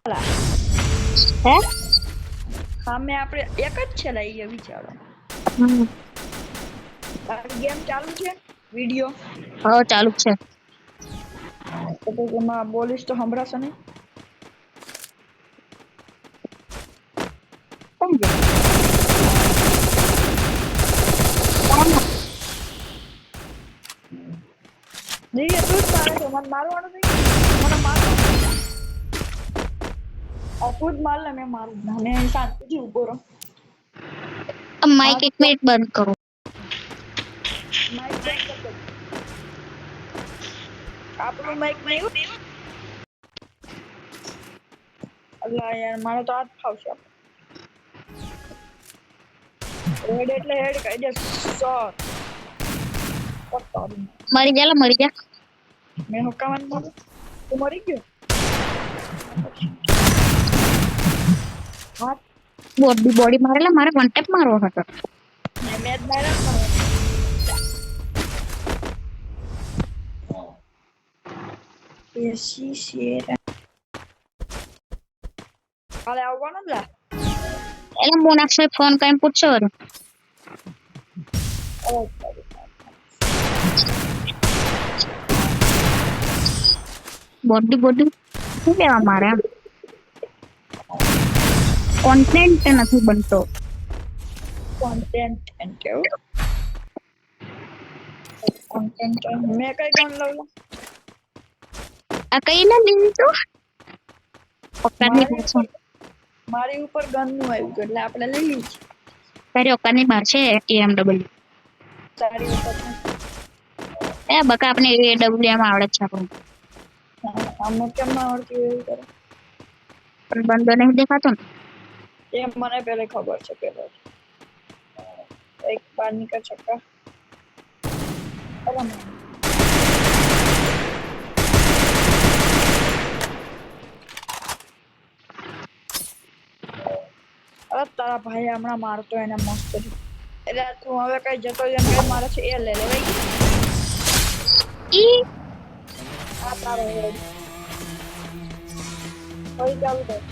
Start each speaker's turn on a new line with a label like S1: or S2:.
S1: હે
S2: સામે આપણે એક જ છે લઈએ વિચારો તારી ગેમ ચાલુ છે વિડિયો
S1: હા ચાલુ જ છે
S2: તો પછી એમાં બોલીશ તો સંભળાશે નહીં
S1: સમજો
S2: નહીં તું જ મારે છે મને મારવાનું નહીં મને મારવાનું તું જ માર લે મેં મારું જ ના મેં શાંતિથી ઉભો રહો
S1: માઇક એક મિનિટ બંધ કરો
S2: માઇક બંધ કર દે આપણું માઇક નહીં અલ્લા યાર મારો તો હાથ ફાવશે હેડ એટલે હેડ કહી દે સર
S1: મરી જા
S2: મેં હુકામાં બોલું તું મરી ગયો હાથ
S1: બોડી મારેલા મારે વન ટેપ મારવો હતો
S2: મેં જ માર્યા એસી શેર કાલે આવવાનું ને
S1: એટલે મોનાક્ષર ફોન કરીને પૂછો બોડી શું લેવા મારે કોન્ટેન્ટ નથી બનતો
S2: કોન્ટેન્ટ એન્ડ કેવું કોન્ટેન્ટ મેં કઈ ગન લઉં
S1: આ કઈ ના લીધી તો
S2: મારી ઉપર ગન નું આવ્યું એટલે આપણે લઈ લીધી
S1: તારી ઓકાની બહાર છે AMW
S2: તારી ઉપર
S1: એ બકા આપણે AWM આવડે છે આપણને
S2: આમને કેમ ના આવડતી એવું કરે
S1: પણ બંધો નહીં દેખાતો ને
S2: એ મને પહેલે ખબર છે પહેલા એક બાર નીકળ છક્કા અરે તારા ભાઈ હમણાં મારતો એને મસ્ત એટલે તું હવે કઈ જતો જેમ કઈ મારે છે એ લે લે
S1: ઈ
S2: આ તારો હોય ચાલુ થાય